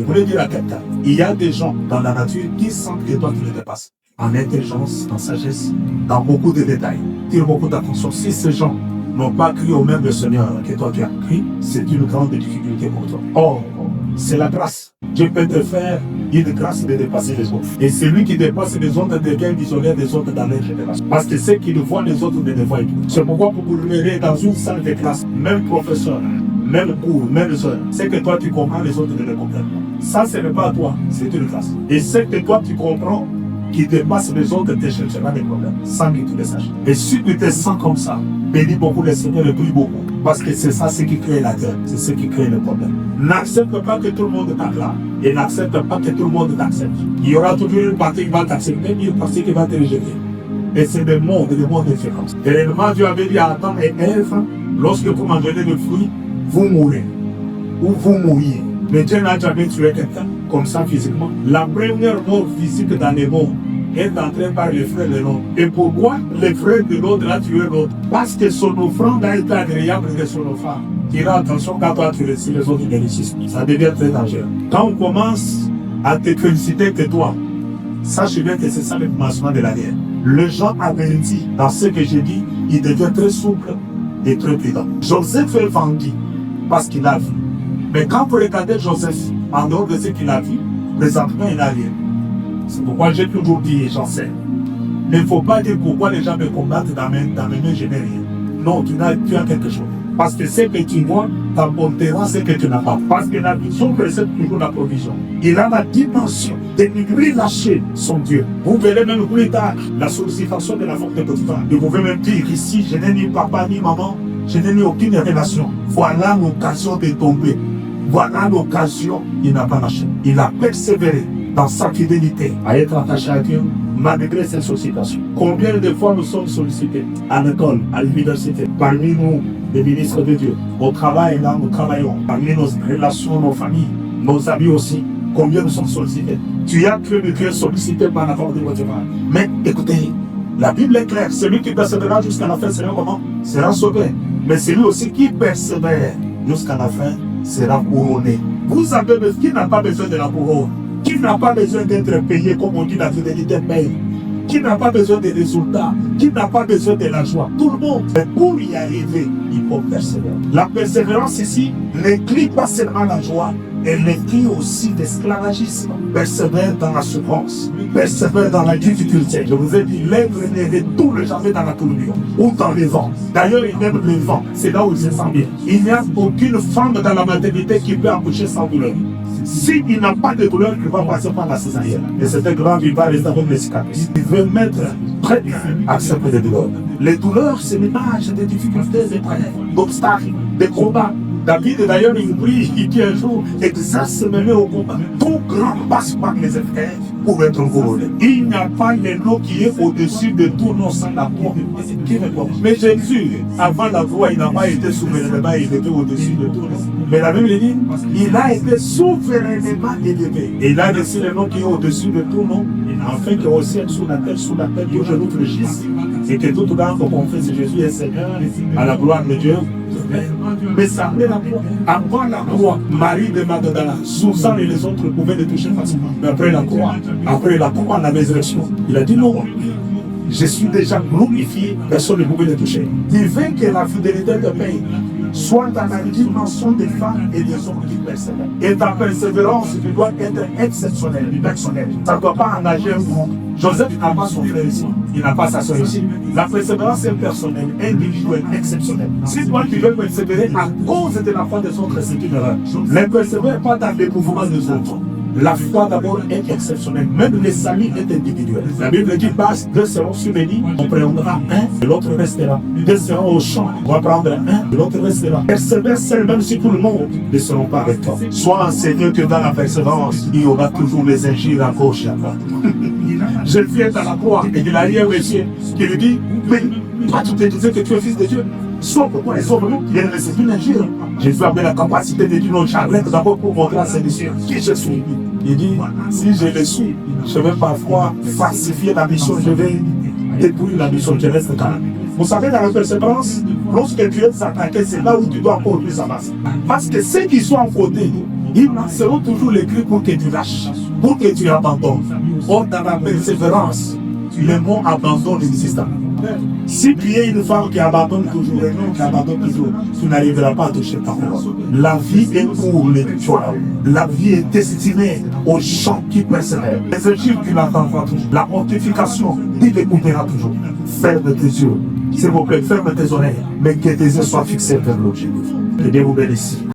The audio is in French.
Je voulais dire à quelqu'un, il y a des gens dans la nature qui sentent que toi tu les dépasses. En intelligence, en sagesse, dans beaucoup de détails. Tire beaucoup d'attention. Si ces gens n'ont pas cru au même Seigneur que toi tu as cru, c'est une grande difficulté pour toi. Or, c'est la grâce. Dieu peut te faire une grâce de dépasser les autres. Et celui qui dépasse les autres devient visionnaire des autres dans leur génération. Parce que ceux qui le voient, les autres ne le voient plus. C'est pourquoi vous vous verrez dans une salle de classe, même professeur, même cours, même soeur, c'est que toi tu comprends, les autres ne le comprennent pas. Ça, ce n'est pas à toi, c'est une grâce. Et c'est que toi tu comprends, qui dépasse les autres, te cherchera des problèmes, sans que tu le saches. Et si tu te sens comme ça, bénis beaucoup le Seigneur et prie beaucoup. Parce que c'est ça ce qui crée la guerre, c'est ce qui crée le problème. N'accepte pas que tout le monde t'acclame et n'accepte pas que tout le monde t'accepte. Il y aura toujours une partie qui va t'accepter et une partie qui va te rejeter. Et c'est des mondes différents. Et réellement, Dieu avait dit à Adam et Ève, lorsque vous mangerez le fruit, vous mourrez. Ou vous mourriez. Mais Dieu n'a jamais tué quelqu'un comme ça physiquement. La première mort physique dans les mondes est entrée par les frères de l'autre. Et pourquoi les frères de l'autre a tué l'autre? Parce que son offrande a été agréable que son offrande. Tire attention quand toi tu réussis, les autres réussissent. Ça devient très dangereux. Quand on commence à te féliciter que toi, sache bien que c'est ça le commencement de la guerre. Le genre averti dans ce que j'ai dit, il devient très souple et très prudent. Joseph est vendu parce qu'il a vu. Mais quand vous regardez Joseph, en dehors de ce qu'il a vu, présentement il n'a rien. C'est pourquoi j'ai toujours dit et j'enseigne. Il ne faut pas dire pourquoi les gens me combattent dans mes mains, je n'ai rien. Non, tu as quelque chose. Parce que ce que tu vois t'apportera ce que tu n'as pas. Parce que la vision précède toujours la provision. Il a la dimension de ne plus lâcher son Dieu. Vous verrez même plus tard la sollicitation de la forte de Potiphar. Vous pouvez même dire ici, je n'ai ni papa ni maman, je n'ai ni aucune relation. Voilà l'occasion de tomber. Voilà l'occasion, il n'a pas lâché. Il a persévéré dans sa fidélité à être attaché à Dieu malgré ces sollicitations. Combien de fois nous sommes sollicités à l'école, à l'université, parmi nous, les ministres de Dieu, au travail, là nous travaillons, parmi nos relations, nos familles, nos amis aussi, combien nous sommes sollicités. Tu as cru que tu es sollicité par la force de votre mal. Mais écoutez, la Bible est claire, celui qui persévérera jusqu'à la fin sera comment? Sera sauvé. Mais celui aussi qui persévère jusqu'à la fin sera couronné. Vous avez besoin, qui n'a pas besoin de la couronne? Qui n'a pas besoin d'être payé comme on dit la fidélité paye? Qui n'a pas besoin des résultats? Qui n'a pas besoin de la joie? Tout le monde. Mais pour y arriver, il faut persévérer. La persévérance ici n'inclut pas seulement la joie, elle inclut aussi l'esclavagisme. Persévère dans la souffrance, persévère dans la difficulté. Je vous ai dit, l'être ne retourne jamais dans la tourbillon ou dans les vents. D'ailleurs, il aime le vent, c'est là où il se sent bien. Il n'y a aucune femme dans la maternité qui peut accoucher sans douleur. S'il n'a pas de douleur, il va passer par la césarienne. Et c'était grand, il va rester avec les cicatrices. Il veut mettre très bien, accepter les douleurs. Les douleurs, c'est l'image des difficultés, des problèmes, d'obstacles, des combats. David, d'ailleurs, il prie, il dit un jour, exerce-moi au combat. Tout grand passe par les épreuves pour être couronné. Il n'y a pas le nom qui est au-dessus de tout nom sans la croix. Mais Jésus, avant la croix, il n'a pas été souverainement élevé au-dessus de tout nom. Mais la Bible dit, il a été souverainement élevé. Et il a reçu le nom qui est au-dessus de tout nom, afin que au ciel, sous la terre, tout genou fléchisse. Et que tout garde confesse Jésus est Seigneur, à la gloire de Dieu. Mais ça met la croix. Avant la croix, Marie de Magdala, Suzanne et les autres pouvaient le toucher facilement. Mais après la croix, la résurrection, il a dit non. Je suis déjà glorifié, personne ne pouvait le toucher. Il veut que la fidélité de paye soit dans la dimension des femmes et des hommes qui persévèrent. Et ta persévérance, tu dois être exceptionnelle, personnelle. Ça ne doit pas engager un groupe. Joseph n'a pas son frère ici, il n'a pas sa soeur ici. La persévérance est personnelle, individuelle, exceptionnelle. Si toi tu veux persévérer à cause de la foi des autres, c'est une erreur. Ne persévère pas dans les mouvements des autres. La foi d'abord est exceptionnelle, même le salut est individuel. La Bible dit, passe, deux seront sur les lits, on prendra un, et l'autre restera. Deux seront au champ, on va prendre un, et l'autre restera. Persévère seul, même si tout le monde ne sera pas avec toi. Sois enseigné que dans la persévérance, il y aura toujours les injures à gauche et à droite. Je viens dans la croix, et il a eu un monsieur qui lui dit, mais toi tu te disais que tu es fils de Dieu. Soit pourquoi les hommes, il y a une injure. Jésus avait la capacité de dire non, j'arrête d'abord pour montrer à ses disciples qui je suis. Il dit, si je le suis, je vais parfois falsifier la mission, je vais détruire la mission, je reste calme. Vous savez, dans la persévérance, lorsque tu es attaqué, c'est là où tu dois encore plus avancer. Parce que ceux qui sont en côté, Ils lanceront toujours les cris pour que tu lâches, pour que tu abandonnes. Or, dans la persévérance, le mot abandon n'existe pas. Si tu es une femme qui abandonne toujours, un homme qui abandonne toujours, tu n'arriveras pas à toucher ta parole. La vie est pour les tueurs. La vie est destinée aux gens qui persévèrent. Les études qui l'attendront toujours. La mortification, il écoutera toujours. Ferme tes yeux. S'il vous plaît, ferme tes oreilles, mais que tes yeux soient fixés vers l'objectif. Que Dieu vous bénisse.